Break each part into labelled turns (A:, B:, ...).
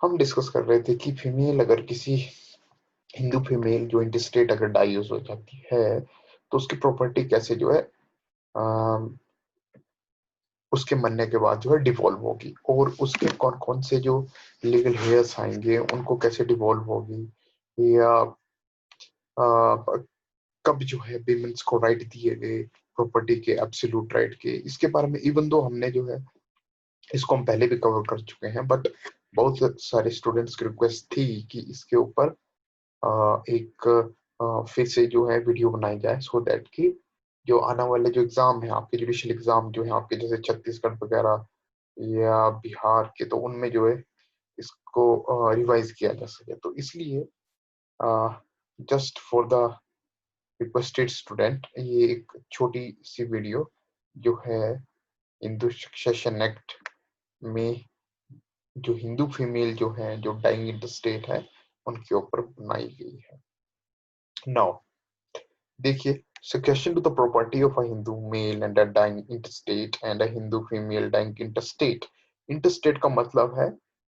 A: हम डिस्कस कर रहे थे कि फीमेल अगर किसी हिंदू फीमेल जो इंटरस्टेट अगर डाइवोर्स हो जाती है तो उसकी प्रॉपर्टी कैसे जो है उसके मरने के बाद जो है डिवॉल्व होगी, और उसके कौन कौन से जो लीगल हेयर्स आएंगे उनको कैसे डिवॉल्व होगी, या कब जो है विमेंस को राइट दिए गए प्रॉपर्टी के, एब्सोल्यूट राइट के। इसके बारे में इवन दो हमने जो है इसको हम पहले भी कवर कर चुके हैं, बट बहुत सारे स्टूडेंट्स की रिक्वेस्ट थी कि इसके ऊपर एक फिर से जो है वीडियो बनाई जाए, सो दैट कि जो आने वाले जो एग्जाम है आपके, जुडिशियल एग्जाम जो है आपके, जैसे छत्तीसगढ़ वगैरह या बिहार के, तो उनमें जो है इसको रिवाइज किया जा सके। तो इसलिए just for the requested student ये एक छोटी सी वीडियो जो है हिंदू सक्सेशन एक्ट में जो हिंदू फीमेल जो है जो डाइंग इन द स्टेट है उनके ऊपर बनाई गई है। नाउ देखिए, succession to the property of a Hindu male and a dying interstate and a Hindu female dying interstate। interstate का मतलब है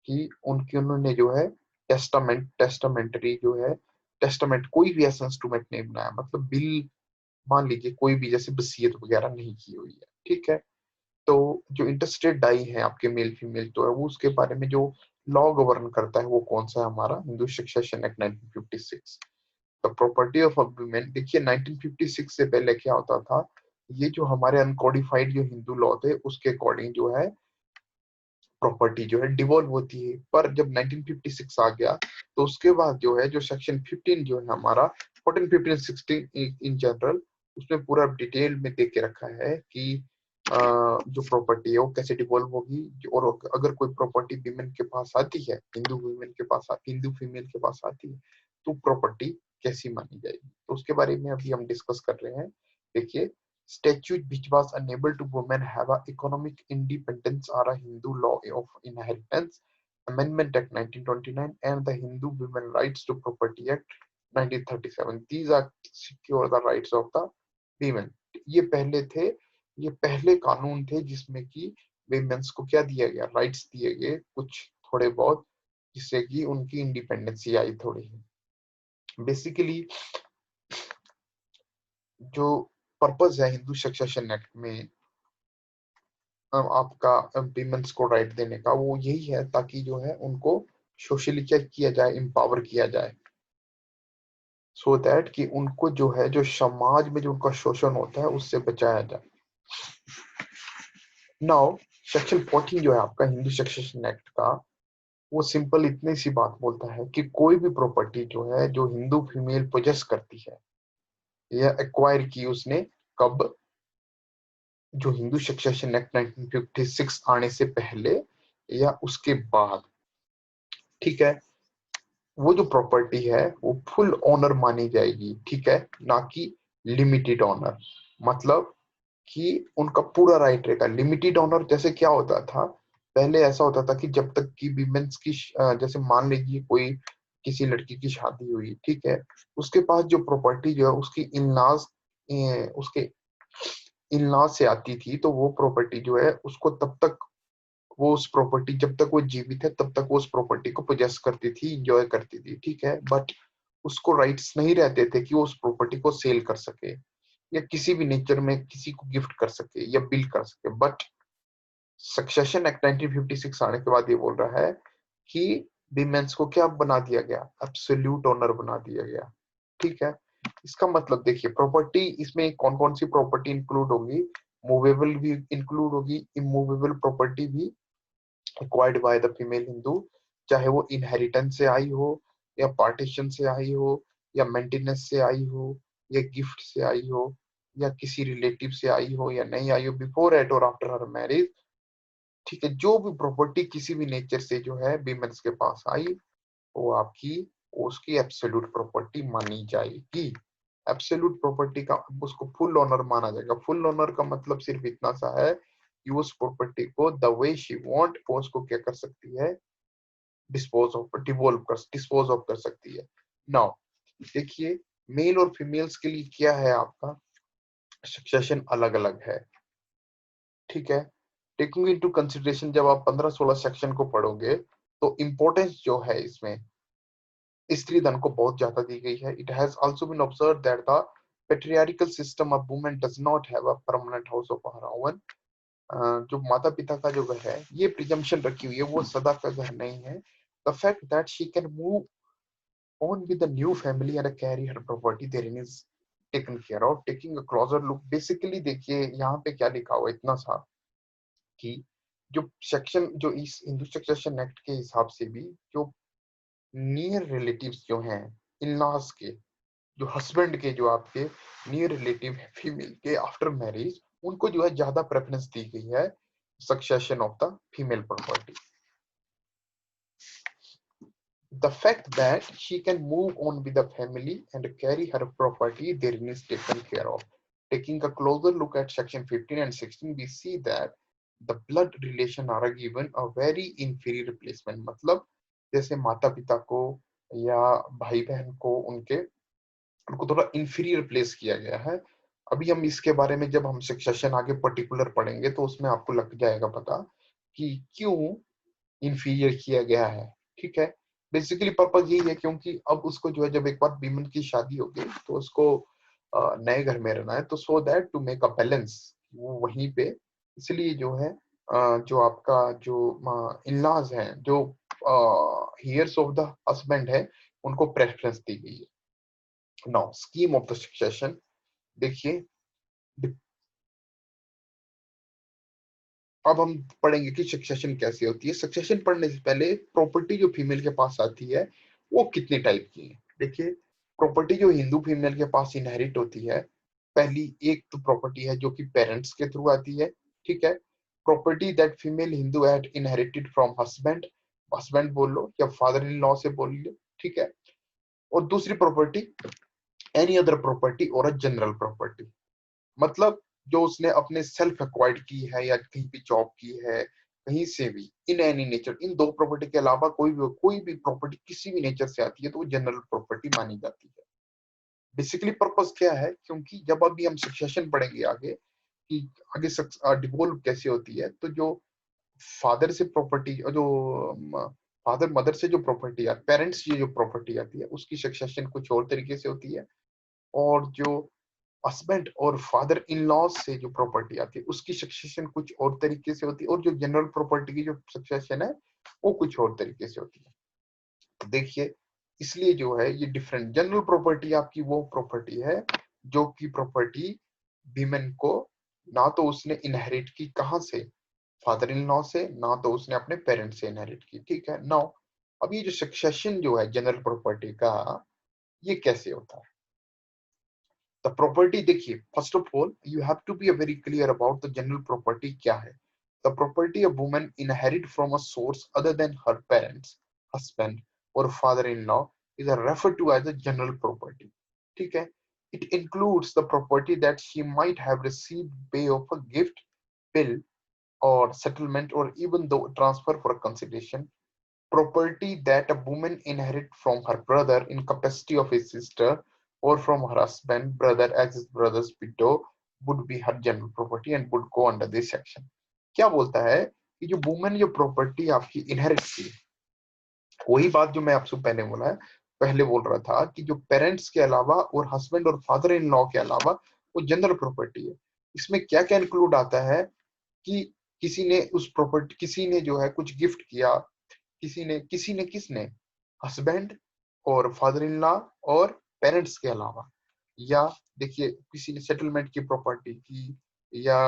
A: कि उन्होंने जो है टेस्टामेंटरी जो है, टेस्टामेंट कोई भी ऐसा इंस्ट्रूमेंट नहीं बनाया, मतलब बिल मान लीजिए कोई भी जैसे वसीयत वगैरह नहीं की हुई है, ठीक है। तो जो इंटरस्टेट डाई है आपके मेल फीमेल तो है वो, उसके बारे में जो लॉ गवर्न करता है वो कौन सा है, हमारा Hindu succession act 1956। The property of women. देखिए 1956 से पहले क्या होता था, ये जो हमारे अनकोडिफाइड जो हिंदू लॉ थे उसके अकॉर्डिंग जो है प्रॉपर्टी जो है डिवॉल्व होती है। पर जब 1956 आ गया तो उसके बाद जो है जो सेक्शन 15 जो है हमारा 14, 15, 16 इन जनरल, उसमें पूरा डिटेल में देख के रखा है कि जो प्रॉपर्टी है वो कैसे डिवॉल्व होगी, और अगर कोई प्रॉपर्टी विमेन के पास आती है, हिंदू विमेन के पास आती, हिंदू फीमेल के पास आती है, तो प्रॉपर्टी कैसी मानी जाएगी, तो उसके बारे में अभी हम डिस्कस कर रहे हैं। देखिए, statute which was unable to women have a economic independence are a Hindu law of inheritance amendment act 1929 and the Hindu women rights to property act 1937। these are secure the rights of the women। ये पहले थे, ये पहले कानून थे जिसमें कि women's को क्या दिया गया, राइट्स दिए गए कुछ थोड़े बहुत, जिससे कि उनकी इंडिपेंडेंसी आई थोड़ी। बेसिकली जो पर्पस है हिंदू सक्सेशन एक्ट में आपका विमेन्स को राइट देने का, वो यही है ताकि जो है उनको सोशली क्या किया जाए, एम्पावर किया जाए, सो दैट कि उनको जो है जो समाज में जो उनका शोषण होता है उससे बचाया जाए। नाउ सेक्शन 14 जो है आपका हिंदू सक्सेशन एक्ट का, वो सिंपल इतनी सी बात बोलता है कि कोई भी प्रॉपर्टी जो है जो हिंदू फीमेल पोजेस करती है या एक्वायर की उसने, कब, जो हिंदू सक्सेशन एक्ट 1956 आने से पहले या उसके बाद, ठीक है, वो जो प्रॉपर्टी है वो फुल ओनर मानी जाएगी, ठीक है, ना कि लिमिटेड ओनर। मतलब कि उनका पूरा राइट रहेगा। लिमिटेड ओनर जैसे क्या होता था, पहले ऐसा होता था कि जब तक कि विमेंस की जैसे मान लीजिए कोई किसी लड़की की शादी हुई, ठीक है, उसके पास जो प्रॉपर्टी जो है उसकी इनलॉज, उसके इनलॉज से आती थी, तो वो प्रॉपर्टी जो है उसको तब तक, वो उस प्रॉपर्टी जब तक वो जीवित है तब तक वो उस प्रॉपर्टी को पोजेस करती थी, इंजॉय करती थी, ठीक है। बट उसको राइट्स नहीं रहते थे कि वो उस प्रॉपर्टी को सेल कर सके या किसी भी नेचर में किसी को गिफ्ट कर सके या बिल कर सके। बट सक्सेशन एक्ट 1956 आने के बाद ये बोल रहा है कि विमेंस को क्या बना दिया गया, एब्सोल्यूट ओनर बना दिया गया, ठीक है। इसका मतलब देखिए, प्रॉपर्टी इसमें कौन कौन सी प्रॉपर्टी इंक्लूड होगी, मूवेबल भी इंक्लूड होगी, इमूवेबल प्रॉपर्टी भी acquired by the female Hindu, चाहे वो इनहेरिटेंस से आई हो या पार्टीशन से आई हो या मेंटेनेंस से आई हो या गिफ्ट से आई हो या किसी रिलेटिव से आई हो या नहीं आई हो, बिफोर एट और आफ्टर हर मैरिज, ठीक है। जो भी प्रॉपर्टी किसी भी नेचर से जो है विमेंस के पास आई, वो आपकी, उसकी एब्सोल्यूट प्रॉपर्टी मानी जाएगी। एब्सोल्यूट प्रॉपर्टी का उसको फुल ओनर माना जाएगा। फुल ओनर का मतलब सिर्फ इतना सा है कि उस प्रॉपर्टी को द वे शी वांट वो उसको क्या कर सकती है, डिस्पोज ऑफ कर सकती है। नाउ देखिए, मेल और फीमेल्स के लिए क्या है, आपका सक्सेशन अलग अलग है, ठीक है। टेकिंग इनटू कंसिडरेशन, जब आप 15-16 सेक्शन को पढ़ोगे तो इम्पोर्टेंस जो है इसमें स्त्री धन को बहुत ज्यादा दी गई है. It has also been observed that the patriarchal system of women does not have a permanent house of her own. जो माता पिता का जो घर है ये प्रिजम्पशन रखी हुई है, वो सदा का घर नहीं है. The fact that she can move on with the new family and carry her property therein is taken care of. Taking a closer look, basically देखिए यहाँ पे क्या लिखा हुआ है इतना सा कि जो सेक्शन जो इस हिंदू सक्सेशन एक्ट के हिसाब से भी जो नियर रिलेटिव्स जो हैं इन लॉज के, जो हस्बैंड के जो आपके नियर रिलेटिव है फीमेल के आफ्टर मैरिज, उनको जो है ज्यादा प्रेफरेंस दी गई है succession of the female property. The fact that she can move on with the family and carry her property therein is taken care of. Taking a closer look at section 15 and 16, we see that the blood relation are given a very inferior replacement. मतलब जैसे माता पिता को या भाई बहन को उनको थोड़ा inferior प्लेस किया गया है. अभी हम इसके बारे में जब हम सक्सेशन आगे पर्टिकुलर पढ़ेंगे तो उसमें आपको लग जाएगा पता कि क्यों इंफीरियर किया गया है. ठीक है, बेसिकली पर्पज यही है क्योंकि अब उसको जो है जब एक बार बीमन की शादी हो गई तो उसको नए घर में रहना है, तो so that to make a balance वो वहीं पे, इसलिए जो है जो आपका जो इन लॉज हैं जो हियर्स ऑफ द हस्बैंड है उनको प्रेफरेंस दी गई है. Now scheme of the succession देखिए, अब हम पढ़ेंगे कि सक्सेशन कैसे होती है. सक्सेशन पढ़ने से पहले प्रॉपर्टी जो फीमेल के पास आती है वो कितने टाइप की है. देखिए, प्रॉपर्टी जो हिंदू फीमेल के पास इनहेरिट होती है, पहली एक तो प्रॉपर्टी है जो कि पेरेंट्स के थ्रू आती है. ठीक है, property that female Hindu had inherited from husband, husband बोल लो या फादर इन लॉ से बोल लो. ठीक है, और दूसरी प्रॉपर्टी एनी अदर प्रॉपर्टी और अ जनरल प्रॉपर्टी, मतलब जो उसने अपने सेल्फ एक्वायर्ड की है या कहीं भी जॉब की है, कहीं से भी इन एनी नेचर, इन दो प्रॉपर्टी के अलावा कोई भी प्रॉपर्टी किसी भी नेचर से आती है तो वो जनरल प्रॉपर्टी मानी जाती है. बेसिकली पर्पस क्या है, क्योंकि जब अभी हम सक्सेशन पढ़ेंगे आगे कि आगे डिवोल्व कैसे होती है, तो जो फादर से प्रॉपर्टी जो फादर मदर से जो प्रॉपर्टी आती, पेरेंट्स से जो प्रॉपर्टी आती है उसकी सक्सेशन कुछ और तरीके से होती है, और जो हस्बैंड और फादर इन लॉज से जो प्रॉपर्टी आती है उसकी सक्सेशन कुछ और तरीके से होती है, और जो जनरल प्रॉपर्टी की जो सक्सेशन है वो कुछ और तरीके से होती है. तो देखिए, इसलिए जो है ये डिफरेंट. जनरल प्रॉपर्टी आपकी वो प्रॉपर्टी है जो कि प्रॉपर्टी वीमेन को ना तो उसने इनहेरिट की कहां से, फादर इन लॉ से, ना तो उसने अपने पेरेंट्स से इनहेरिट की. ठीक है, नाउ अब ये जो सक्सेशन जो है जनरल प्रॉपर्टी का, ये कैसे होता है. द प्रॉपर्टी देखिए, first of all you have to be very clear about the general property क्या है. The property a woman inherit from a source other than her parents, husband और father in law is referred to as a general property. ठीक है, it includes the property that she might have received pay of a gift, will or settlement or even though transfer for consideration. Property that a woman inherit from her brother in capacity of his sister or from her husband brother as his brother's widow would be her general property and would go under this section. क्या बोलता है कि जो women जो property आपकी inherit की, वही बात जो मैं आपसे पहले बोला है, पहले बोल रहा था कि जो पेरेंट्स के अलावा और हस्बैंड और फादर इन लॉ के अलावा वो जनरल प्रॉपर्टी है. इसमें क्या क्या इंक्लूड आता है कि किसी ने जो है कुछ गिफ्ट किया, किसी ने किसने, हस्बैंड और फादर इन लॉ और पेरेंट्स के अलावा, या देखिए किसी ने सेटलमेंट की प्रॉपर्टी की या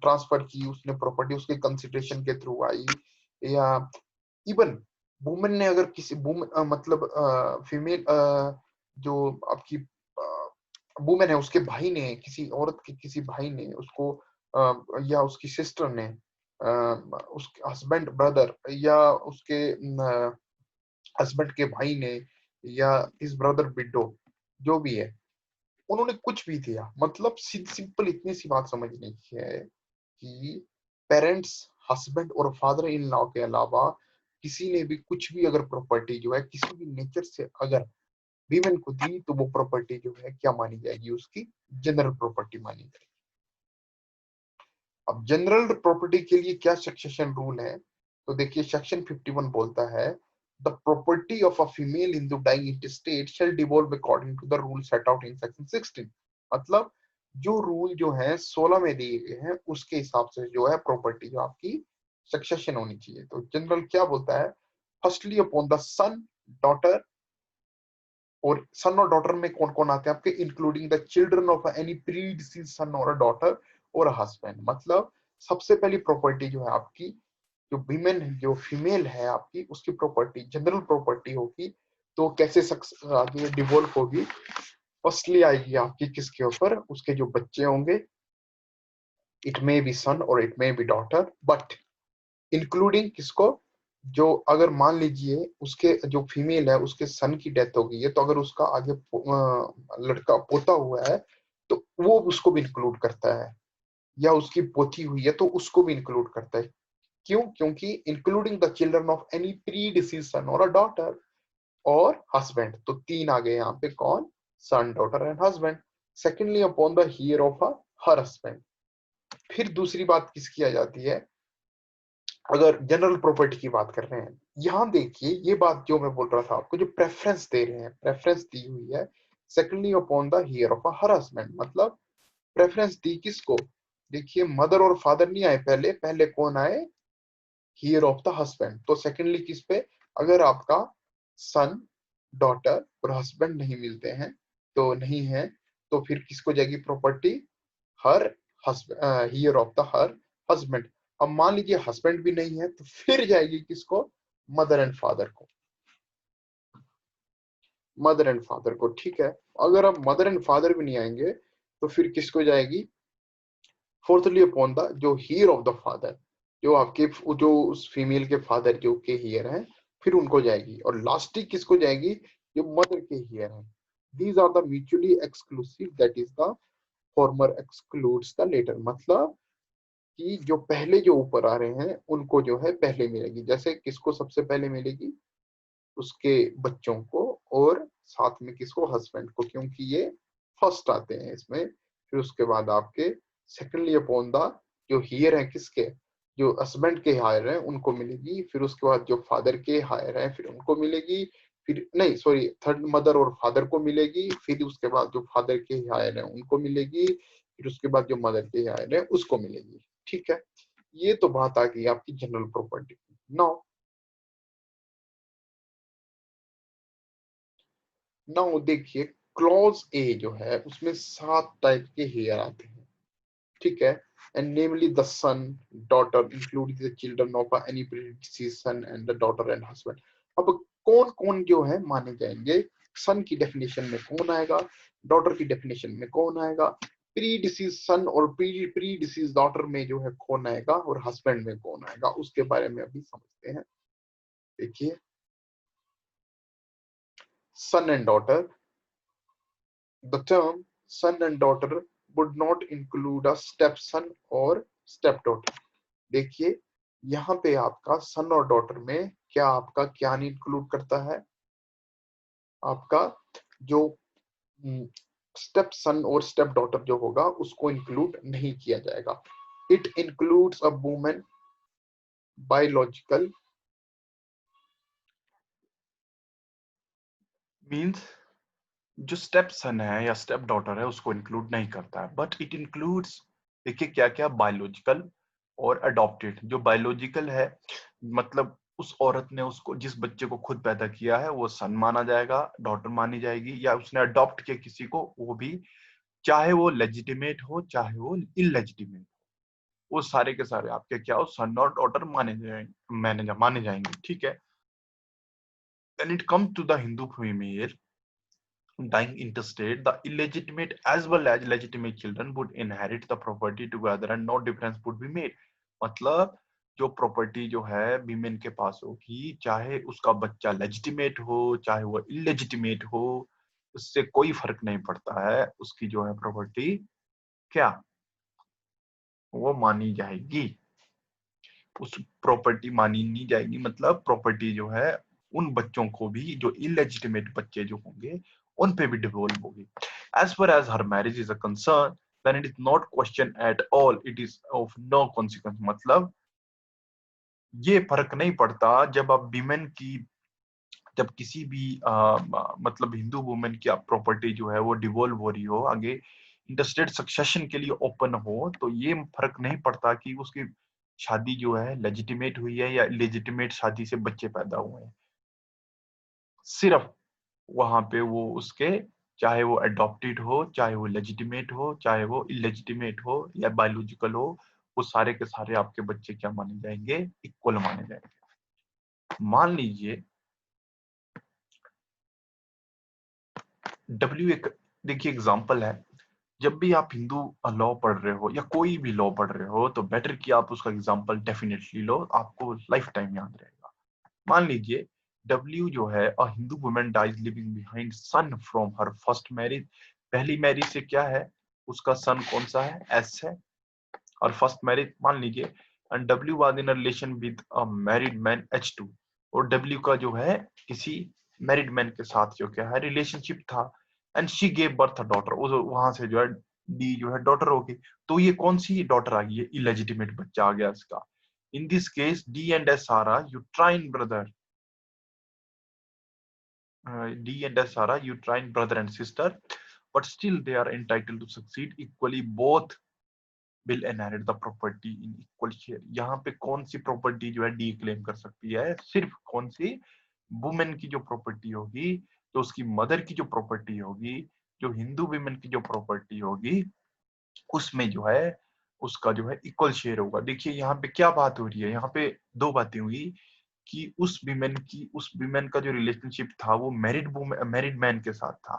A: ट्रांसफर की उसने प्रॉपर्टी उसके कंसिडरेशन के थ्रू आई, या इवन वुमेन ने अगर किसी मतलब फीमेल जो आपकी वुमेन है उसके भाई ने, किसी औरत के किसी भाई ने उसको या उसकी सिस्टर ने उसके हस्बैंड ब्रदर या उसके हस्बैंड के भाई ने या इस ब्रदर विडो जो भी है, उन्होंने कुछ भी दिया, मतलब सिंपल इतनी सी बात समझने की है कि पेरेंट्स, हस्बैंड और फादर इन लॉ के अलावा किसी ने भी कुछ भी अगर प्रॉपर्टी जो है किसी भी नेचर से अगर वीमेन को दी तो वो प्रॉपर्टी जो है क्या मानी जाएगी, उसकी जनरल प्रॉपर्टी मानी जाएगी. अब जनरल प्रॉपर्टी के लिए क्या सक्सेशन रूल है, तो देखिए सेक्शन 51 बोलता है the property of a female Hindu dying intestate shall devolve according to the rule set out in section 16। मतलब जो रूल जो है 16 में दिए गए हैं उसके हिसाब से जो है प्रॉपर्टी जो आपकी सक्सेशन होनी चाहिए। तो जनरल क्या बोलता है, firstly upon the son, daughter, और सन और डॉटर में कौन कौन आते हैं आपके, including the children of any predeceased son और अ डॉटर और अ हस्बैंड। मतलब सबसे पहली प्रॉपर्टी जो है आपकी, जो वीमेन जो फीमेल है आपकी, उसकी प्रॉपर्टी जनरल प्रॉपर्टी होगी। तो कैसे आगे डिवोल्व होगी, फर्स्टली आएगी आपकी किसके ऊपर, उसके जो बच्चे होंगे, इट मे बी सन और it may be daughter, but including किसको, जो अगर मान लीजिए उसके जो फीमेल है उसके सन की डेथ हो गई है, तो अगर उसका आगे लड़का पोता हुआ है तो वो उसको भी इंक्लूड करता है, या उसकी पोती हुई है तो उसको भी इंक्लूड करता है। क्यों, क्योंकि including the children of any predeceased son और अ डॉटर और हस्बैंड, तो तीन आ गए यहाँ पे कौन, son, daughter and husband. Secondly upon the heir of a her husband. फिर दूसरी बात किसकी आ जाती है, अगर जनरल प्रॉपर्टी की बात कर रहे हैं, यहां देखिए ये बात जो मैं बोल रहा था आपको, जो प्रेफरेंस दे रहे हैं, प्रेफरेंस दी हुई है secondly upon the heir of a harassment. मतलब प्रेफरेंस दी किसको, देखिए मदर और फादर नहीं आए पहले, पहले कौन आए, हियर ऑफ द हस्बैंड। तो सेकेंडली किस पे, अगर आपका सन, डॉटर और हस्बैंड नहीं मिलते हैं, तो नहीं है, तो फिर किसको जाएगी property, her husband, here of the her husband. अब मान लीजिए हस्बैंड भी नहीं है तो फिर जाएगी किसको, मदर एंड फादर को, मदर एंड फादर को। ठीक है, अगर अब मदर एंड फादर भी नहीं आएंगे तो फिर किसको जाएगी, फोर्थली अपॉन द जो हियर ऑफ द फादर, जो आपके जो उस फीमेल के फादर जो के हियर हैं, फिर उनको जाएगी, और लास्टली किसको जाएगी, जो मदर के हियर हैं। These are the mutually exclusive, that is the former excludes the latter. मतलब कि जो पहले जो ऊपर आ रहे हैं उनको जो है पहले मिलेगी, जैसे किसको सबसे पहले मिलेगी, उसके बच्चों को, और साथ में किसको, हस्बैंड को, क्योंकि ये फर्स्ट आते हैं इसमें। फिर उसके बाद आपके सेकेंडली अपॉन द जो हियर है किसके, जो हस्बैंड के हायर हैं उनको मिलेगी, फिर उसके बाद जो फादर के हायर हैं फिर उनको मिलेगी, फिर नहीं सॉरी थर्ड मदर और फादर को मिलेगी, फिर उसके बाद जो फादर के हायर हैं उनको मिलेगी, फिर उसके बाद जो मदर के हायर हैं उसको मिलेगी। ठीक है, ये तो बात आ गई आपकी जनरल प्रॉपर्टी। नाउ नाउ देखिए क्लॉज ए जो है उसमें 7 टाइप के हेयर आते हैं। ठीक है, and namely the son, daughter including the children of any predeceased son and the daughter and husband. अब कौन कौन जो है माने जाएंगे, सन की डेफिनेशन में कौन आएगा, डॉटर की डेफिनेशन में कौन आएगा, प्री डिसीज सन और प्री डिसीज डॉटर में जो है कौन आएगा, और हस्बैंड में कौन आएगा, उसके बारे में अभी समझते हैं। देखिए son and daughter, the term son and daughter would not include a stepson or stepdaughter। देखिए यहाँ पे आपका सन और डॉटर में क्या आपका क्या नहीं इंक्लूड करता है, आपका जो स्टेप सन और स्टेप डॉटर जो होगा उसको इंक्लूड नहीं किया जाएगा। It includes a woman biological,
B: means जो स्टेप सन है या स्टेप डॉटर है उसको इंक्लूड नहीं करता है, बट इट इंक्लूड्स, देखिए क्या क्या, बायोलॉजिकल और अडॉप्टेड। जो बायोलॉजिकल है मतलब उस औरत ने उसको, जिस बच्चे को खुद पैदा किया है, वो सन माना जाएगा, डॉटर मानी जाएगी, या उसने अडॉप्ट किया किसी को, वो भी, चाहे वो लेजिटिमेट हो चाहे वो इलेजिटिमेट, वो सारे के सारे आपके क्या हो, सन और डॉटर माने जाएंगे। ठीक है, when it comes to the Hindu female dying intestate, the illegitimate as well as legitimate children would inherit the property together and no difference would be made। मतलब जो प्रॉपर्टी जो है वीमेन के पास होगी, चाहे उसका बच्चा लेजिटिमेट हो चाहे वो इलेजिटिमेट हो, उससे कोई फर्क नहीं पड़ता है, उसकी जो है प्रॉपर्टी क्या, वो मानी जाएगी, उस प्रॉपर्टी मानी नहीं जाएगी। मतलब प्रॉपर्टी जो है उन बच्चों को भी, जो इलेजिटिमेट बच्चे जो होंगे उन पे भी डिवोल्व होगी। As far as her marriage is a concern, then it is not question at all, it is of no consequence। मतलब ये फर्क नहीं पड़ता जब आप विमेन की, जब किसी भी मतलब हिंदू वुमेन की आप प्रॉपर्टी जो है वो डिवोल्व हो रही हो, आगे इंटरस्टेट सक्सेशन के लिए ओपन हो, तो ये फर्क नहीं पड़ता कि उसकी शादी जो है लेजिटिमेट हुई है या इलेजिटिमेट शादी से बच्चे पैदा हुए हैं। सिर्फ वहां पे वो उसके, चाहे वो अडॉप्टेड हो, चाहे वो लेजिटिमेट हो, चाहे वो इलेजिटिमेट हो या बायोलॉजिकल हो, वो सारे के सारे आपके बच्चे क्या माने जाएंगे, इक्वल माने जाएंगे। मान लीजिए डब्ल्यू एक, देखिए एग्जांपल है, जब भी आप हिंदू लॉ पढ़ रहे हो या कोई भी लॉ पढ़ रहे हो, तो बेटर कि आप उसका एग्जांपल डेफिनेटली लो, आपको लाइफ टाइम याद रहेगा। मान लीजिए डब्ल्यू जो है, a Hindu woman dies living behind son from her first marriage. पहली मैरिज से क्या है, उसका सन कौन सा है, एस है। और फर्स्ट मैरिज मान लीजिए, and W was in relation with a married man H2, और डब्ल्यू का जो है किसी मैरिड मैन के साथ जो क्या है रिलेशनशिप था, and she gave birth a daughter, वहां से जो है डी जो है डॉटर होगी। तो ये कौन सी डॉटर आ गई है, इलेजिटिमेट बच्चा आ गया इसका। In this case D and S are are uterine brother, D and S are a uterine brother and sister, but still they are entitled to succeed equally. Both will inherit the property in equal share. यहाँ पे कौन सी property जो है D claim कर सकती है, सिर्फ कौन सी, वुमेन की जो प्रॉपर्टी होगी, तो उसकी मदर की जो प्रॉपर्टी होगी, जो हिंदू वुमेन की जो प्रॉपर्टी होगी, उसमें जो है उसका जो है इक्वल शेयर होगा। देखिए यहाँ पे क्या बात हो रही है, यहाँ पे दो बातें हुई कि उस विमेन का जो रिलेशनशिप था वो मैरिड मैन के साथ था।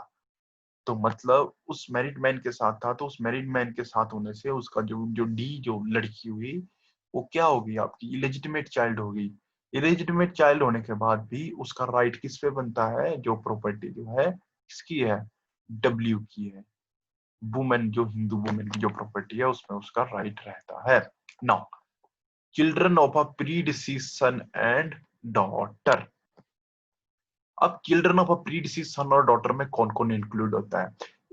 B: तो मतलब उस मैरिड मैन के साथ था, तो उस मैरिड मैन के साथ होने से उसका जो जो डी जो लड़की हुई, वो क्या होगी, आपकी इलेजिटिमेट चाइल्ड होगी। इलेजिटिमेट चाइल्ड होने के बाद भी उसका राइट किस पे बनता है, जो प्रॉपर्टी जो है किसकी है, डब्ल्यू की है। वुमेन जो हिंदू वुमेन की जो प्रॉपर्टी है उसमें उसका राइट रहता है। Now children of a predeceased son and daughter. अब children of a predeceased son और डॉटर में कौन कौन इंक्लूड होता है।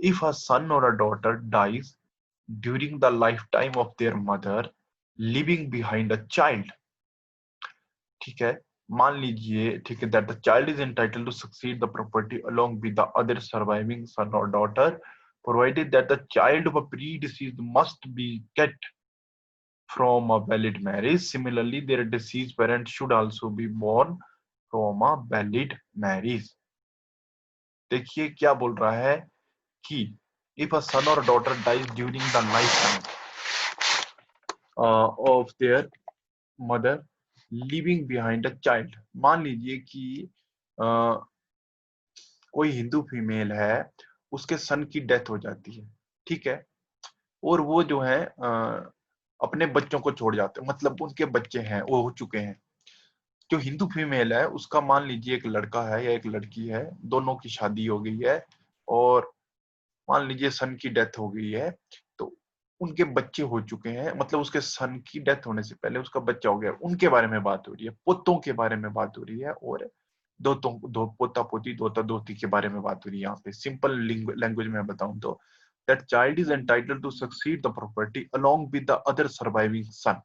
B: इफ अ सन और a daughter dies during the lifetime of their mother living behind a child, ठीक है, मान लीजिए, ठीक है, that the child is entitled to succeed the property along with the other surviving son और daughter, provided that the child of a predeceased must be get from a valid marriage. Similarly, their deceased parent should also be born from a valid marriage. देखिए क्या बोल रहा है कि if a son or daughter dies during the lifetime of their mother leaving behind a child, मान लीजिए कि कोई हिंदू फीमेल है, उसके सन की डेथ हो जाती है, ठीक है, और वो जो है अपने बच्चों को छोड़ जाते हैं, मतलब उनके बच्चे हैं वो हो चुके हैं। जो हिंदू फीमेल है उसका मान लीजिए एक लड़का है या एक लड़की है, दोनों की शादी हो गई है, और मान लीजिए सन की डेथ हो गई है, तो उनके बच्चे हो चुके हैं, मतलब उसके सन की डेथ होने से पहले उसका बच्चा हो गया, उनके बारे में बात हो रही है, पोतों के बारे में बात हो रही है, और पोता पोती दोता दोती के बारे में बात हो रही है। यहाँ पे सिंपल लैंग्वेज में बताऊं तो, that child is entitled to succeed the property along with the other surviving son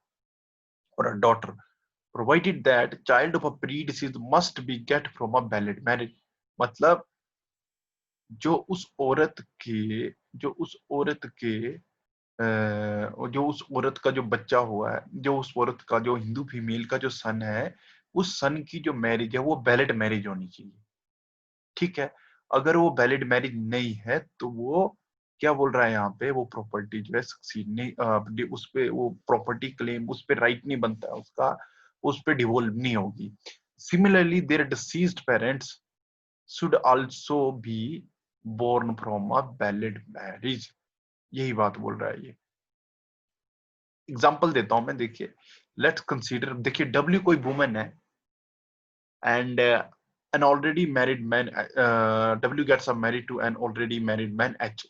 B: or a daughter, provided that child of a predeceased must be get from a valid marriage। मतलब जो उस औरत के जो उस औरत के जो उस औरत का जो बच्चा हुआ है, जो उस औरत का जो हिंदू फीमेल का जो सन है, उस सन की जो मैरिज है वो वैलिड मैरिज होनी चाहिए, ठीक है। अगर वो वैलिड मैरिज नहीं है तो वो क्या बोल रहा है यहाँ पे, वो प्रॉपर्टी जो है सक्सीड नहीं, उस पे वो प्रॉपर्टी क्लेम, उस पे राइट नहीं बनता है उसका, उस पे डिवोल्व नहीं होगी। Similarly their deceased parents should also be born from a valid marriage, यही बात बोल रहा है ये। एग्जाम्पल देता हूं मैं, देखिए लेट्स कंसीडर, देखिए डब्ल्यू कोई वुमन है and an already married man, W gets married to an already married man H,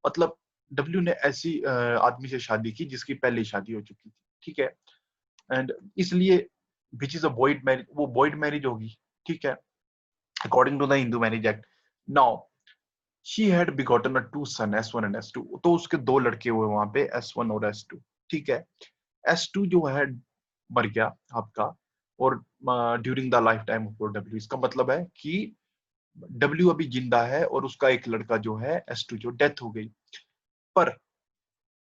B: मतलब W ने ऐसी आदमी से शादी की जिसकी पहले शादी हो चुकी थी, ठीक है, एंड इसलिए which is a void marriage, वो void मैरिज होगी, ठीक है, according to the Hindu Marriage Act. Now she had begotten a two son S1 and S2, तो उसके दो लड़के हुए वहां पे S1 और S2, ठीक है। S2 जो है मर गया आपका, और during the lifetime of W, इसका मतलब है कि डब्ल्यू अभी जिंदा है और उसका एक लड़का जो है S2 जो डेथ हो गई, पर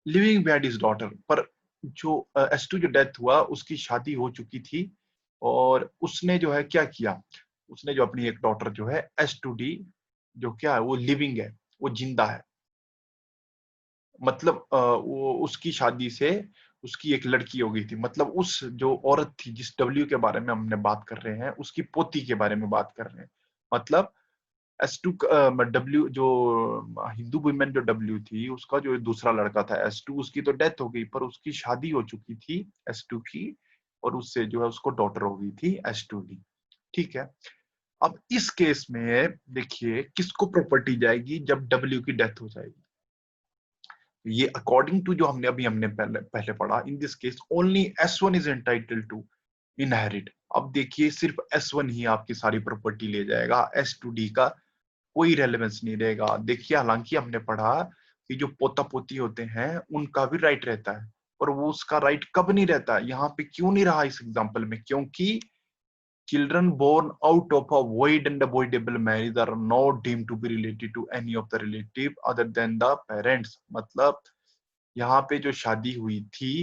B: लिविंग बिहाइंड हिज डॉटर, पर जो S2 जो डेथ हुआ उसकी शादी हो चुकी थी, और उसने जो है क्या किया, उसने जो अपनी एक डॉटर जो है S2D, जो क्या है वो लिविंग है, वो जिंदा है, मतलब वो उसकी शादी से उसकी एक लड़की हो गई थी, मतलब उस जो औरत थी जिस डब्ल्यू के बारे में हमने बात कर रहे हैं उसकी पोती के बारे में बात कर रहे हैं, मतलब S2 डब्ल्यू जो हिंदू वुमेन जो डब्ल्यू थी उसका जो दूसरा लड़का था S2, उसकी तो डेथ हो गई पर उसकी शादी हो चुकी थी S2 की, और उससे जो है उसको डॉटर हो गई थी S2D। ठीक है, अब इस केस में देखिए किसको प्रॉपर्टी जाएगी जब डब्ल्यू की डेथ हो जाएगी, ये अकॉर्डिंग टू जो हमने पहले पहले पढ़ा, in this case only S1 is entitled to inherit. अब देखिए सिर्फ S1 ही आपकी सारी प्रॉपर्टी ले जाएगा, S2D का कोई रेलेवेंस नहीं रहेगा। देखिए हालांकि हमने पढ़ा कि जो पोता पोती होते हैं उनका भी राइट रहता है, पर वो उसका राइट कब नहीं रहता, यहाँ पे क्यों नहीं रहा इस एग्जाम्पल में, क्योंकि children born out of a void and avoidable marriage are not deemed to be related to any of the relative other than the parents। मतलब यहाँ पे जो शादी हुई थी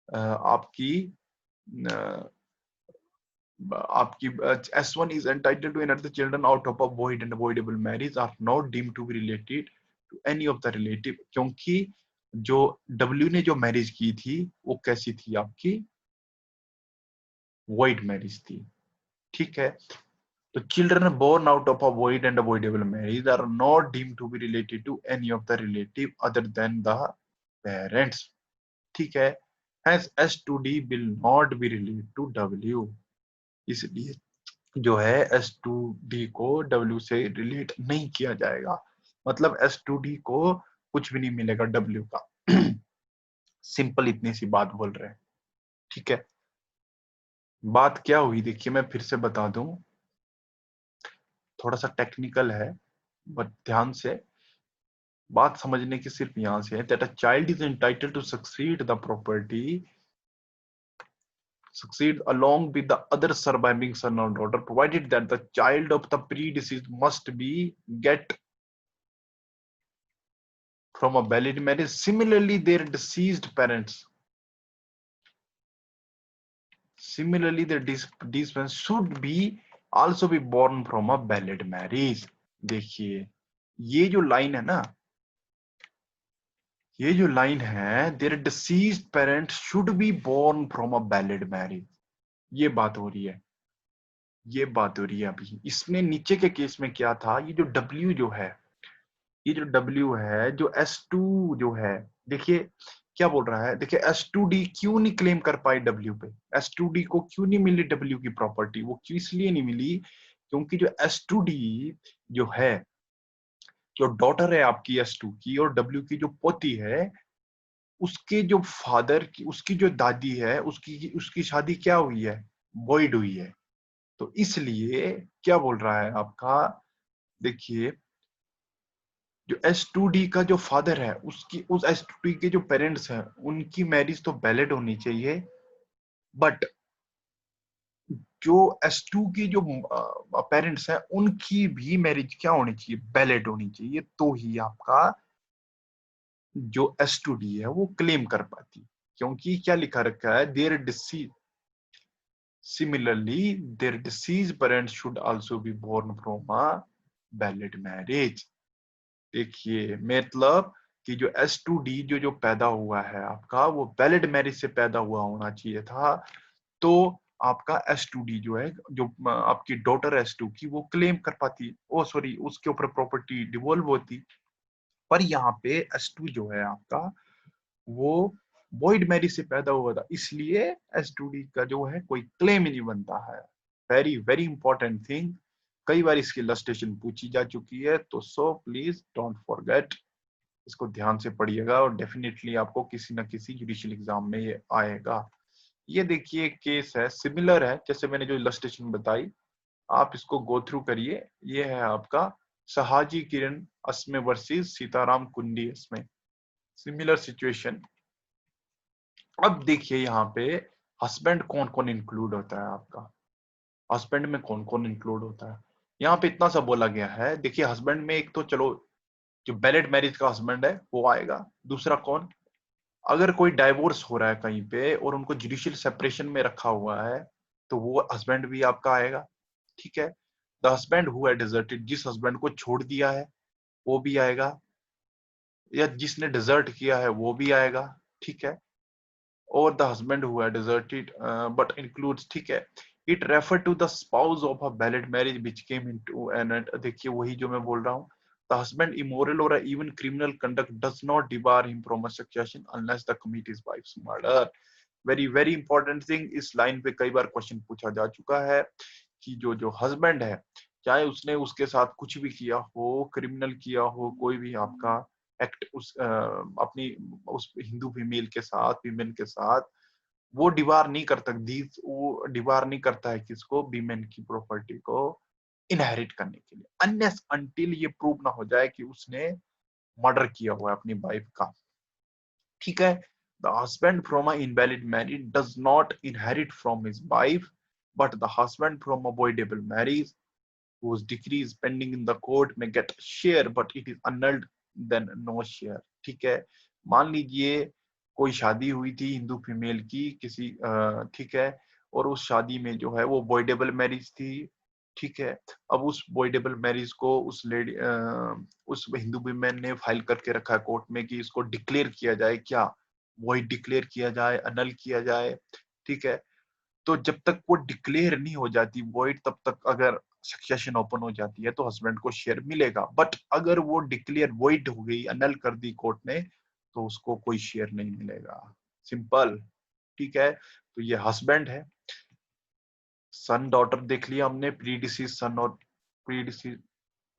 B: आपकी आपकी S1 is entitled to inherit the children out of a void and avoidable marriage are not deemed to be related to any of the relative, क्योंकि जो W ने जो मैरिज की थी वो कैसी थी आपकी, void मैरिज थी। ठीक है, तो children born out of a void and avoidable marriage are not deemed to be related to any of the relative other than the parents। ठीक है, hence S2D will not be related to W, इसलिए जो है S2D को W से relate नहीं किया जाएगा, मतलब S2D को कुछ भी नहीं मिलेगा W का। सिंपल इतनी सी बात बोल रहे हैं। ठीक है, बात क्या हुई देखिए मैं फिर से बता दूं, थोड़ा सा टेक्निकल है बट ध्यान से बात समझने की सिर्फ यहां से है, that a child is entitled to succeed the property, succeed along with the other surviving son or daughter provided that the child of the predeceased must be get from a valid marriage. Similarly, their deceased parents, should be also be born from a valid marriage। देखिए ये जो line है ना, ये जो line है their deceased parents should be born from a valid marriage, ये बात हो रही है, ये बात हो रही है। अभी इसमें नीचे के केस में क्या था, ये जो W जो है, ये जो W है, जो S2 जो है, देखिए क्या बोल रहा है, देखिए S2D क्यों नहीं क्लेम कर पाई W पे, S2D को क्यों नहीं मिली W की प्रॉपर्टी, वो क्यों इसलिए नहीं मिली क्योंकि जो S2D जो है, जो डॉटर है आपकी S2 की और W की जो पोती है, उसके जो फादर की, उसकी जो दादी है, उसकी उसकी शादी क्या हुई है, वॉइड हुई है। तो इसलिए क्या बोल रहा है आपका, देखिए जो S2D का जो फादर है उसकी, उस S2D के जो पेरेंट्स हैं उनकी मैरिज तो वैलिड होनी चाहिए, बट जो S2 की जो पेरेंट्स हैं उनकी भी मैरिज क्या होनी चाहिए, वैलिड होनी चाहिए, तो ही आपका जो S2D है वो क्लेम कर पाती, क्योंकि क्या लिखा रखा है, their deceased, similarly their deceased parents should also be born from a valid marriage. देखिए मतलब कि जो S2D जो पैदा हुआ है आपका, वो वैलिड मैरिज से पैदा हुआ होना चाहिए था, तो आपका S2D जो है, जो आपकी डॉटर S2 की, वो क्लेम कर पाती, ओ सॉरी उसके ऊपर प्रॉपर्टी डिवॉल्व होती। पर यहाँ पे S2 जो है आपका, वो वॉइड मैरिज से पैदा हुआ था, इसलिए S2D का जो है कोई क्लेम ही नहीं बनता है। वेरी वेरी इंपॉर्टेंट थिंग, कई बार इसकी इलस्ट्रेशन पूछी जा चुकी है, तो सो प्लीज डोंट फॉरगेट, इसको ध्यान से पढ़िएगा और डेफिनेटली आपको किसी ना किसी जुडिशियल एग्जाम में ये आएगा। ये देखिए केस है, सिमिलर है, जैसे मैंने जो इलस्ट्रेशन बताई, आप इसको गो थ्रू करिए। ये है आपका सहाजी किरण अस्मे वर्सेस सीताराम कुंडी अस्मे, सिमिलर सिचुएशन। अब देखिए यहाँ पे हस्बैंड कौन कौन इंक्लूड होता है आपका, हस्बैंड में कौन कौन इंक्लूड होता है, यहाँ पे इतना सा बोला गया है। देखिए हस्बैंड में एक तो चलो जो वैलिड मैरिज का हस्बैंड है वो आएगा, दूसरा कौन, अगर कोई डाइवोर्स हो रहा है कहीं पे और उनको जुडिशियल सेपरेशन में रखा हुआ है तो वो हस्बैंड भी आपका आएगा, ठीक है। The husband who had deserted, जिस हस्बैंड को छोड़ दिया है वो भी आएगा, या जिसने डिजर्ट किया है वो भी आएगा, ठीक है। और the husband who had deserted but includes, ठीक है, it refer to the spouse of a valid marriage which came into an, देखिए वही जो मैं बोल रहा हूँ, the husband immoral or even criminal conduct does not debar him from a succession unless the commit his wife's murder। Very very important thing, इस line पे कई बार क्वेश्चन पूछा जा चुका है कि जो जो हस्बैंड है चाहे उसने उसके साथ कुछ भी किया हो, क्रिमिनल किया हो, कोई भी आपका एक्ट उस अपनी उस हिंदू फीमेल के साथ, फीमेल के साथ, वो डिवार नहीं करता, वो डिवार नहीं करता है किसको, वीमेन की प्रॉपर्टी को इनहेरिट करने के लिए, अनलेस अनटिल ये प्रूव ना हो जाए कि उसने मर्डर किया हुआ है अपनी वाइफ का, ठीक है। The husband from a invalid marriage does not inherit from his wife, but the husband from a voidable marriage whose decree is pending in the court may get share, but it is annulled, then no share, ठीक है। मान लीजिए कोई शादी हुई थी Hindu female की किसी, ठीक है, और उस शादी में जो है वो वॉइडेबल मैरिज थी, ठीक है। अब उस वॉइडेबल मैरिज को उस लेडी उस हिंदू वीमेन ने फाइल करके रखा है कोर्ट में कि इसको डिक्लेयर किया जाए, क्या वही डिक्लेयर किया जाए, अनल किया जाए, ठीक है। तो जब तक वो डिक्लेयर नहीं हो जाती वॉइड, तब तक अगर सक्सेशन ओपन हो जाती है तो हस्बैंड को शेयर मिलेगा, बट अगर वो डिक्लेयर वॉइड हो गई, अनल कर दी कोर्ट ने, तो उसको कोई शेयर नहीं मिलेगा, सिंपल, ठीक है। तो ये हस्बैंड है। सन डॉटर देख लिया हमने, प्री डिसीज सन और प्री डिसीज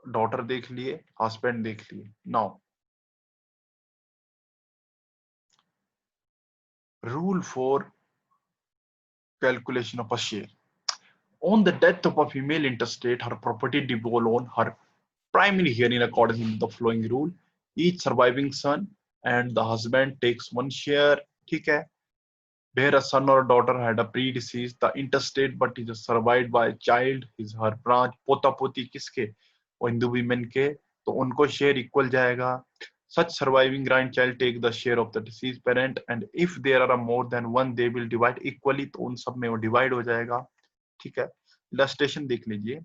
B: डॉटर देख लिए, हस्बैंड देख लिए। Now rule for calculation of a share. On the death of a female intestate, her property devolved on her primary heir in accordance with the following rule: each surviving son and the husband takes one share, ठीक है। Where a son or daughter had a predeceased the intestate but is survived by a child, his her branch, पोता पोती किसके, वो Hindu women के, तो उनको share equal जाएगा। Such surviving grandchild take the share of the deceased parent and if there are more than one they will divide equally, तो उन सब में वो डिवाइड हो जाएगा, ठीक है। इलस्ट्रेशन देख लीजिए,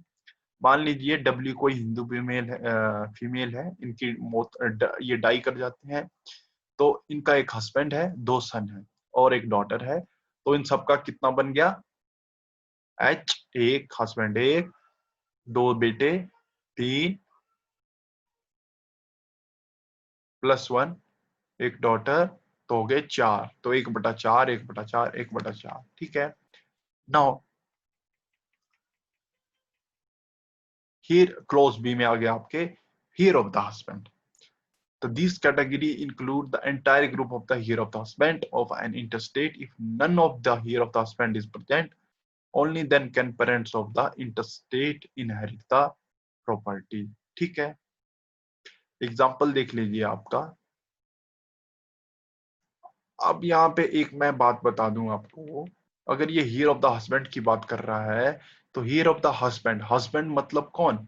B: मान लीजिए डब्ल्यू कोई हिंदू फीमेल है, इनकी मौत ये डाई कर जाते हैं, तो इनका एक हस्बैंड है, दो सन है और एक डॉटर है, तो इन सबका कितना बन गया, एच, एक हस्बैंड, एक, दो बेटे, तीन, प्लस वन, एक डॉटर, तो हो गए चार, तो 1/4, 1/4, 1/4, ठीक है। नाउ हियर क्लोज बी में आ गया आपके here of the husband. So these category include the entire group of the heir of the husband of an interstate. If none of the heir of the husband is present, only then can parents of the interstate inherit the property, ठीक है। Example देख लीजिए आपका। अब यहाँ पे एक मैं बात बता दूं आपको, अगर ये हियर ऑफ द हस्बैंड की बात कर रहा है तो here of the husband, husband मतलब कौन,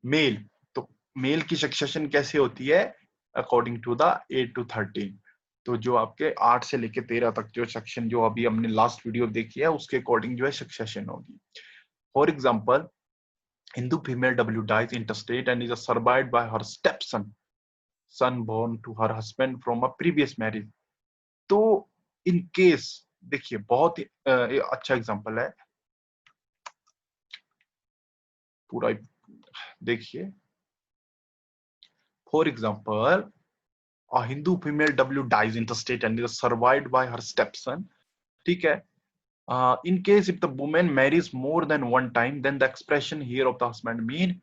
B: मेल, तो मेल की सक्सेशन कैसे होती है, अकॉर्डिंग टू द 8 to 13, तो जो आपके 8 से लेके 13 तक जो सेक्शन जो अभी हमने लास्ट वीडियो देखी है उसके अकॉर्डिंग जो है सक्सेशन होगी। For example, Hindu female W dies intestate and is survived by her stepson, son born to her husband from a previous marriage. तो इन केस, देखिए बहुत ही अच्छा एग्जांपल है, पूरा देखिए। For example, a Hindu female W dies intestate and is survived by her stepson, ठीक है। In case if the woman marries more than one time, then the expression here of the husband mean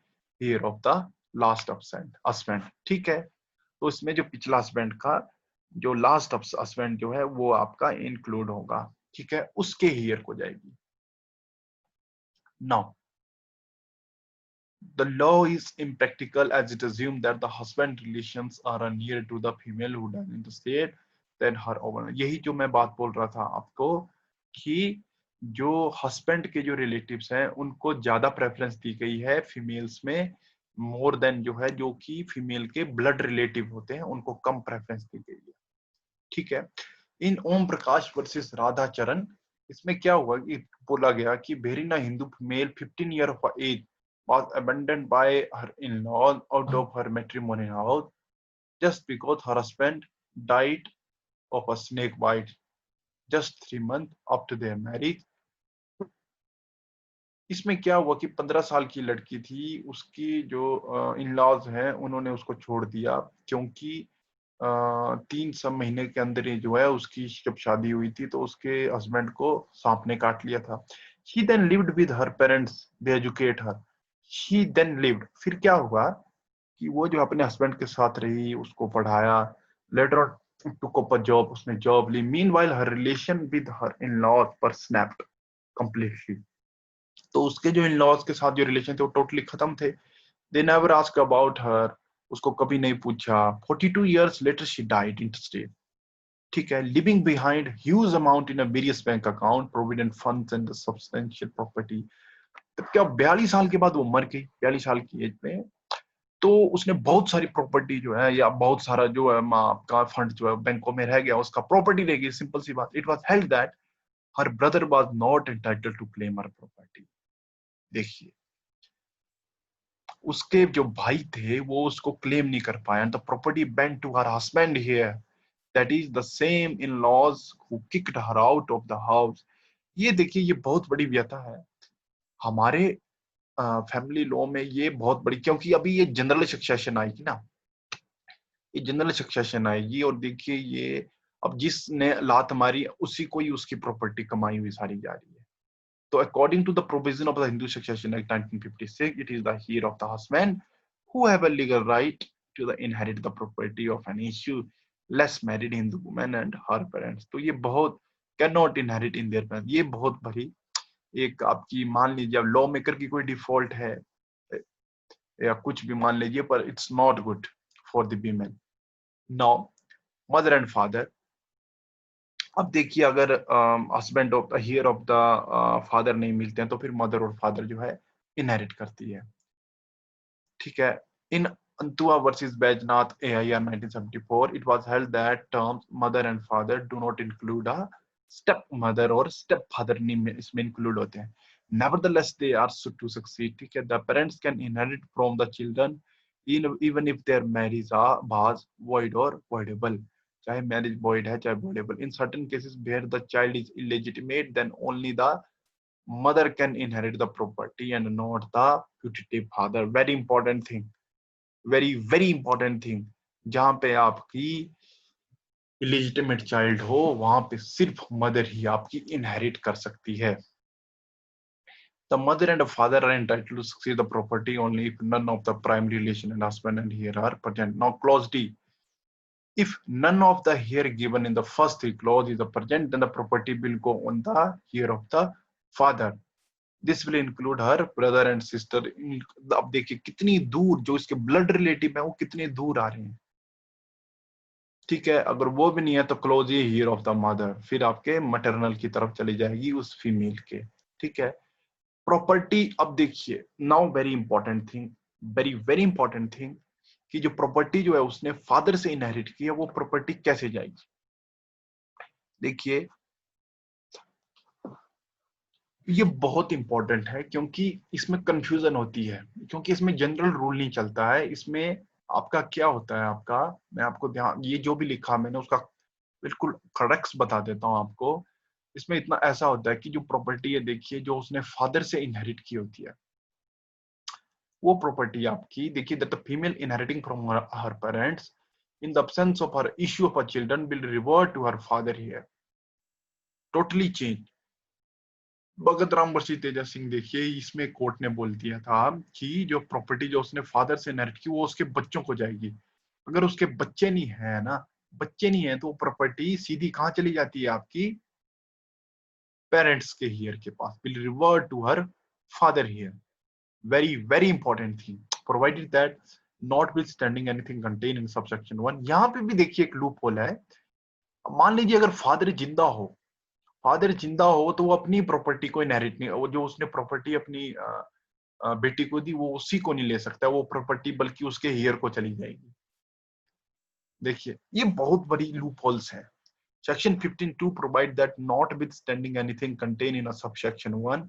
B: here of the last husband, ठीक है। तो इसमें जो पिछला husband का जो लास्ट हस्बैंड जो है वो आपका इंक्लूड होगा, ठीक है, उसके हियर को जाएगी। Now the law is impractical as it assumes that the husband relations are near to the female who died in the state than her own। यही जो मैं बात बोल रहा था आपको कि जो हस्बैंड के जो रिलेटिव्स हैं उनको ज्यादा प्रेफरेंस दी गई है फीमेल्स में, मोर देन जो है जो कि फीमेल के ब्लड रिलेटिव होते हैं उनको कम प्रेफरेंस दी गई है। ठीक है। इन ओम प्रकाश वर्सेस राधाचरण, इसमें क्या हुआ कि बोला गया कि बेरिना Hindu female 15 year of age was abandoned by her in-laws out of her matrimonial house just because her husband died of a snake bite just 3 months after their marriage। इसमें क्या हुआ कि 15 साल की लड़की थी, उसकी जो इन लॉज हैं उन्होंने उसको छोड़ दिया क्योंकि 3 सब महीने के अंदर ही जो है उसकी जब शादी हुई थी तो उसके हस्बैंड को सांप ने काट लिया था। She then lived with her parents, they educate her। She then lived, फिर क्या हुआ कि वो जो अपने हस्बैंड के साथ रही, उसको पढ़ाया, later on took up a job, उसने जॉब ली। Meanwhile her relation with her in laws पर स्नैप्ड कंप्लीटली। तो उसके जो इन लॉज के साथ जो रिलेशन थे वो टोटली खत्म थे। They never ask about her, उसको कभी नहीं पूछा। 42 years later she died instead। ठीक है। Living behind huge amount in a various bank account, provident funds and substantial property. तब क्या 42 साल के बाद वो मर गई, 42 साल की एज में। तो उसने बहुत सारी प्रॉपर्टी जो है या बहुत सारा जो है आपका फंड जो है बैंकों में रह गया, उसका प्रॉपर्टी रह गई। सिंपल सी बात, it was held that her brother was not entitled to claim her property. देखिए, उसके जो भाई थे वो उसको क्लेम नहीं कर पाए, and the property went to her husband heir, that is the same in laws who kicked her out of the house. ये देखिए, ये बहुत बड़ी व्यथा है हमारे फैमिली लॉ में। ये बहुत बड़ी, क्योंकि अभी ये जनरल सक्सेशन आएगी ना, ये जनरल सक्सेशन आएगी, और देखिए ये अब जिसने लात मारी उसी को ही उसकी प्रॉपर्टी कमाई हुई सारी जा रही है। So according to the provision of the Hindu Succession Act 1956, it is the heir of the husband who have a legal right to the inherit the property of an issue less married Hindu woman and her parents। तो ये बहुत cannot inherit in their parents। ये बहुत बड़ी एक आपकी, मान लीजिए अब लॉ मेकर की कोई डिफॉल्ट है या कुछ भी मान लीजिए, पर it's not good for the women. Now mother and father, अब देखिए अगर husband of the heir of the father नहीं मिलते हैं तो फिर मदर और फादर जो है इनहेरिट करती है। ठीक है। इन अंतुआ versus Baijnath AIR 1974, it was held that terms mother and father do not include a step mother और step father नहीं इसमें include होते हैं। Nevertheless, they are so to succeed। ठीक है। The parents can inherit from the children even if their marriage was void or voidable। चाहे marriage void है चाहे voidable। In certain cases where the child is illegitimate, then only the mother can inherit the property and not the putative father। Very important thing, very important thing। जहां पे आपकी illegitimate child हो वहां पे सिर्फ mother ही आपकी inherit कर सकती है। The mother and the father are entitled to succeed the property only if none of the primary relation and husband and heir are present। Now clause D, if none of the here given in the first three clause is present, then the property will go on the heir of the father। This will include her brother and sister. अब देखिए कितनी दूर जो इसके blood relative है वो कितने दूर आ रहे हैं। ठीक है। अगर वो भी नहीं है तो क्लोज ये हियर ऑफ द मदर, फिर आपके मटरनल की तरफ चली जाएगी उस फीमेल के। ठीक है। प्रॉपर्टी, अब देखिए now very important thing, very important thing, कि जो प्रॉपर्टी जो है उसने फादर से इनहेरिट की है वो प्रॉपर्टी कैसे जाएगी। देखिए ये बहुत इंपॉर्टेंट है क्योंकि इसमें कंफ्यूजन होती है, क्योंकि इसमें जनरल रूल नहीं चलता है। इसमें आपका क्या होता है, आपका मैं आपको ध्यान, ये जो भी लिखा मैंने उसका बिल्कुल करेक्ट बता देता हूँ आपको। इसमें इतना ऐसा होता है कि जो प्रॉपर्टी है देखिए जो उसने फादर से इनहेरिट की होती है वो प्रॉपर्टी आपकी, देखिए that the female inheriting from her parents in the absence of her issue of her children will revert to her father heir. Totally change. Bhagat Ram versus Teja Singh, देखिए इसमें कोर्ट ने बोल दिया था कि जो प्रॉपर्टी जो उसने फादर से इनहेरिट की वो उसके बच्चों को जाएगी। अगर उसके बच्चे नहीं है ना, बच्चे नहीं है तो प्रॉपर्टी सीधी कहाँ चली जाती है आपकी पेरेंट्स के हियर के पास, will revert to her father heir. Very important thing, provided that notwithstanding anything contain in subsection 1। यहाँ पे भी देखिए एक लूप होल है। मान लीजिए अगर फादर जिंदा हो फादर जिंदा हो तो वो अपनी प्रॉपर्टी को इनहेरिट नहीं, वो जो उसने प्रॉपर्टी अपनी बेटी को दी वो उसी को नहीं ले सकता वो प्रॉपर्टी, बल्कि उसके हेयर को चली जाएगी। देखिए ये बहुत बड़ी लूप होल्स है। Section 15(2) provide that notwithstanding anything contained in a subsection 1,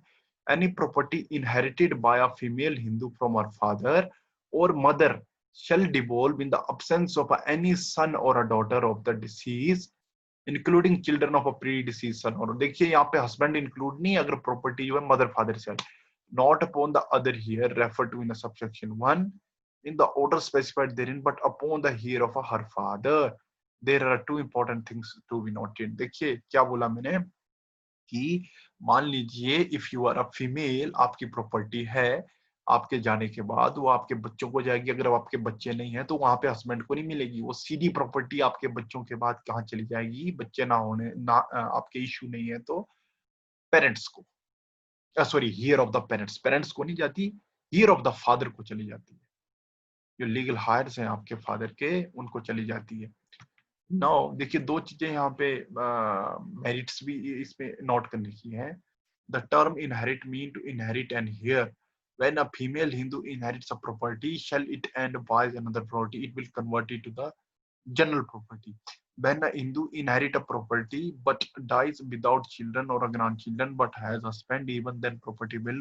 B: any property inherited by a female Hindu from her father or mother shall devolve in the absence of any son or a daughter of the deceased, including children of a predeceased son। और देखिए यहाँ पे husband include नहीं, अगर property जो है mother father से not upon the other here referred to in the subsection 1 in the order specified therein, but upon the heir of her father। There are two important things to be noted। देखिए क्या बोला मैंने कि मान लीजिए if you are a female, आपकी property है, आपके जाने के बाद वो आपके बच्चों को जाएगी। अगर आपके बच्चे नहीं है तो वहां पे हस्बैंड को नहीं मिलेगी, वो सीधी प्रॉपर्टी आपके बच्चों के बाद कहाँ चली जाएगी, बच्चे ना होने ना आपके इशू नहीं है तो पेरेंट्स को, sorry here of the parents, parents को नहीं जाती, हियर ऑफ द फादर को चली जाती है। जो लीगल हायर्स हैं आपके फादर के, उनको चली जाती है। नाउ देखिए दो चीजें यहाँ पे मेरिट्स भी इसमें नोट करने की है। The term inherit mean to inherit and here when a female Hindu inherits a property shall it and buys another property it will convert it to the general property। when a Hindu inherit a property but dies without children or a grandchildren but has a husband, even then property will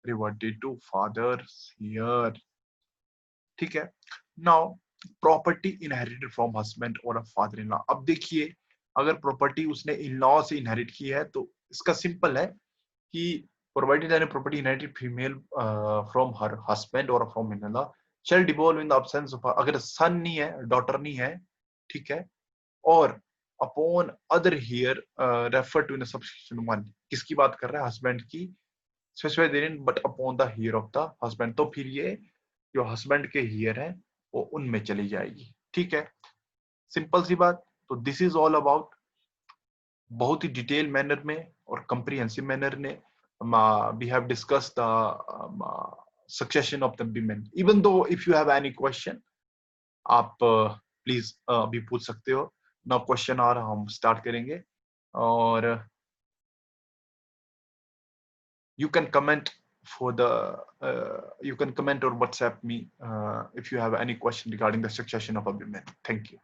B: revert it to father's here। ठीक है। Now property inherited from husband और a father in law. अब देखिए अगर property उसने in law से inherit की है तो इसका सिंपल है कि provided any property inherited female from her husband और from in law shall devolve in the absence of, अगर सन नहीं है, डॉटर नहीं है, ठीक है, और upon other heir refer to in subsection 1, किसकी बात कर रहा है, हस्बैंड की, specify there but upon the heir of the husband, तो फिर ये जो हस्बैंड के हियर है वो उनमें चली जाएगी। ठीक है, सिंपल सी बात। तो दिस इज ऑल अबाउट, बहुत ही डिटेल मैनर में और कंप्रिहेंसिव मैनर में we have discussed the succession of the women। even though if you have any question आप प्लीज अभी पूछ सकते हो। ना क्वेश्चन आ रहा, हम स्टार्ट करेंगे और you can comment for the you can comment or WhatsApp me if you have any question regarding the succession of a women। Thank you।